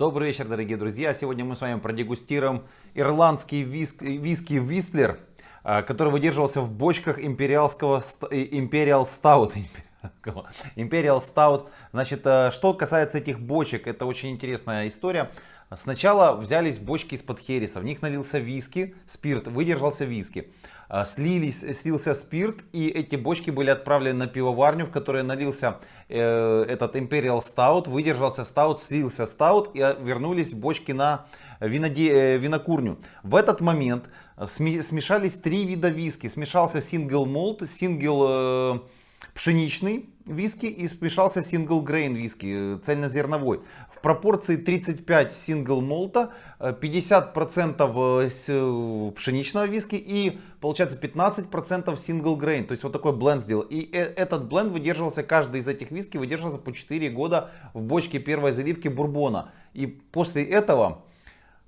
Добрый вечер, дорогие друзья. Сегодня мы с вами продегустируем ирландский виски Whistler, который выдерживался в бочках Imperial Stout. Imperial Stout. Значит, что касается этих бочек, это очень интересная история. Сначала взялись бочки из-под хереса, в них налился виски, спирт, выдержался виски. Слился спирт, и эти бочки были отправлены на пивоварню, в которой налился этот Imperial Stout, выдержался Stout, слился Stout, и вернулись бочки на винокурню. В этот момент смешались три вида виски. Смешался Single Malt, Single пшеничный виски и смешался Single Grain виски, цельнозерновой. В пропорции 35 Single Malt, 50% пшеничного виски и получается 15% Single Grain. То есть вот такой бленд сделал. И этот бленд выдерживался, каждый из этих виски выдерживался по 4 года в бочке первой заливки бурбона. И после этого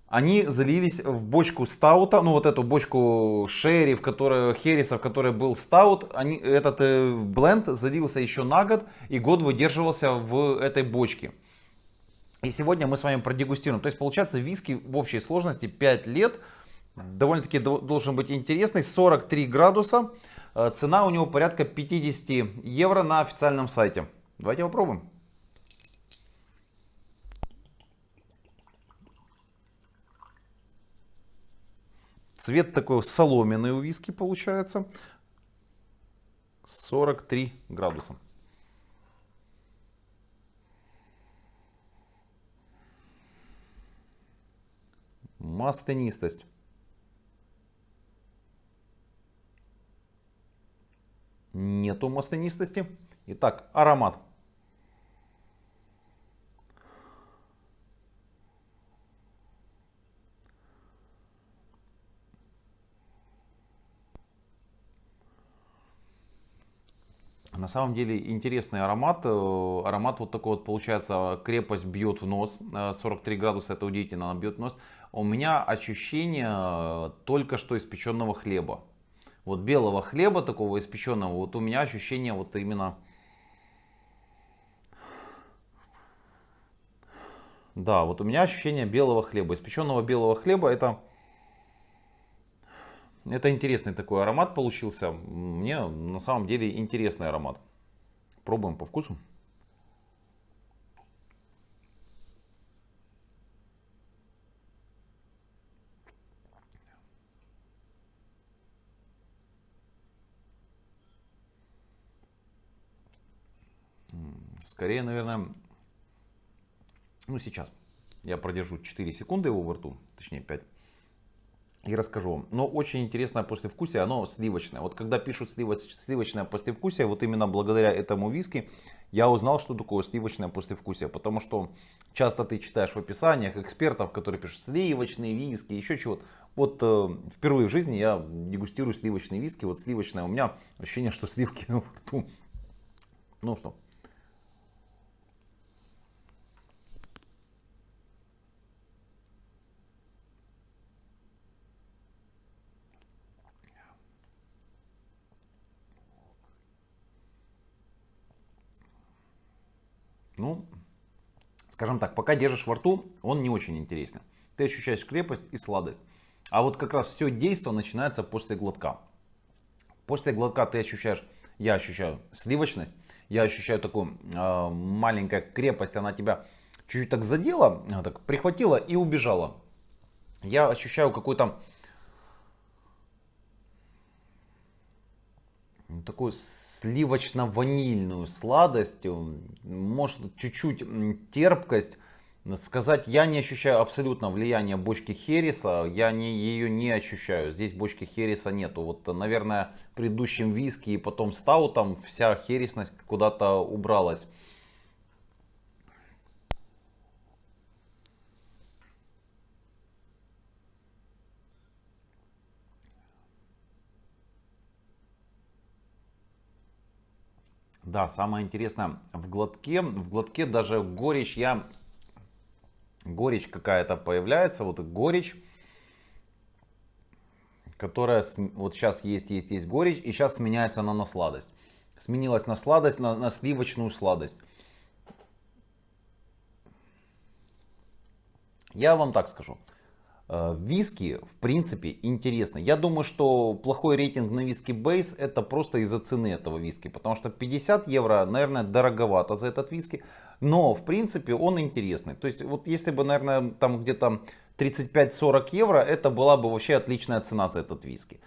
они залились в бочку стаута, ну вот эту бочку шерри, хереса, в которой был стаут. Этот бленд залился еще на год, и год выдерживался в этой бочке. И сегодня мы с вами продегустируем. То есть получается виски в общей сложности 5 лет. Довольно-таки должен быть интересный. 43 градуса. Цена у него порядка 50 евро на официальном сайте. Давайте попробуем. Цвет такой соломенный у виски получается. 43 градуса. Маслянистость. Нету маслянистости. Итак, аромат. На самом деле интересный аромат. Аромат вот такой вот получается, крепость бьет в нос. 43 градуса, это удивительно, она бьет в нос. У меня ощущение только что испеченного хлеба. Вот белого хлеба такого испеченного, вот у меня ощущение вот именно... Да, вот у меня ощущение белого хлеба. Испеченного белого хлеба это интересный такой аромат получился. Мне на самом деле интересный аромат. Пробуем по вкусу. Скорее, наверное, ну сейчас я продержу 4 секунды его во рту, точнее 5. И расскажу вам. Но очень интересное послевкусие, оно сливочное. Вот когда пишут сливочное послевкусие, вот именно благодаря этому виски я узнал, что такое сливочное послевкусие. Потому что часто ты читаешь в описаниях экспертов, которые пишут сливочные виски, еще чего-то. Вот впервые в жизни я дегустирую сливочные виски. Вот сливочное, у меня ощущение, что сливки во рту. Ну что. Ну, скажем так, пока держишь во рту, он не очень интересен. Ты ощущаешь крепость и сладость. А вот как раз все действие начинается после глотка. После глотка ты ощущаешь, я ощущаю сливочность, я ощущаю такую маленькая крепость, она тебя чуть-чуть так задела, так прихватила и убежала. Я ощущаю какой-то такую сливочно-ванильную сладость, может чуть-чуть терпкость. Сказать, я не ощущаю абсолютно влияния бочки хереса, ее не ощущаю. Здесь бочки хереса нету. Вот, наверное, в предыдущем виски и потом стаутом вся хересность куда-то убралась. Да, самое интересное, в глотке даже горечь какая-то появляется, вот горечь, которая, вот сейчас есть горечь, и сейчас сменяется она на сладость. Сменилась на сладость, на сливочную сладость. Я вам так скажу. Виски, в принципе, интересны. Я думаю, что плохой рейтинг на виски Base это просто из-за цены этого виски. Потому что 50 евро, наверное, дороговато за этот виски. Но, в принципе, он интересный. То есть, вот если бы, наверное, там где-то 35-40 евро, это была бы вообще отличная цена за этот виски.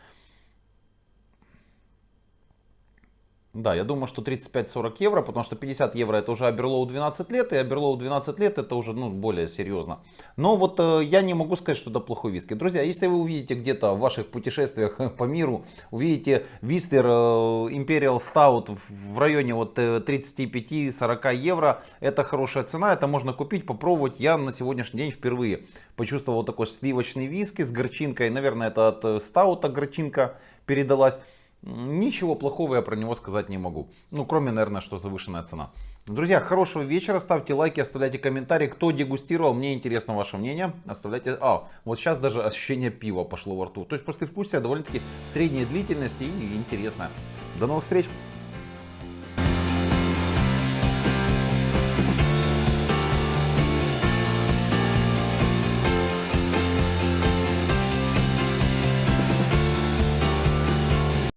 Да, я думаю, что 35-40 евро, потому что 50 евро это уже Аберлоу 12 лет, и Аберлоу 12 лет это уже более серьезно. Но вот я не могу сказать, что это плохой виски. Друзья, если вы увидите где-то в ваших путешествиях по миру, увидите Whistler Imperial Stout в районе вот 35-40 евро, это хорошая цена, это можно купить, попробовать. Я на сегодняшний день впервые почувствовал такой сливочный виски с горчинкой. Наверное, это от стаута горчинка передалась. Ничего плохого я про него сказать не могу. Ну, кроме, наверное, что завышенная цена. Друзья, хорошего вечера. Ставьте лайки, оставляйте комментарии. Кто дегустировал, мне интересно ваше мнение. Оставляйте... Вот сейчас даже ощущение пива пошло во рту. То есть послевкусие довольно-таки средней длительности и интересное. До новых встреч!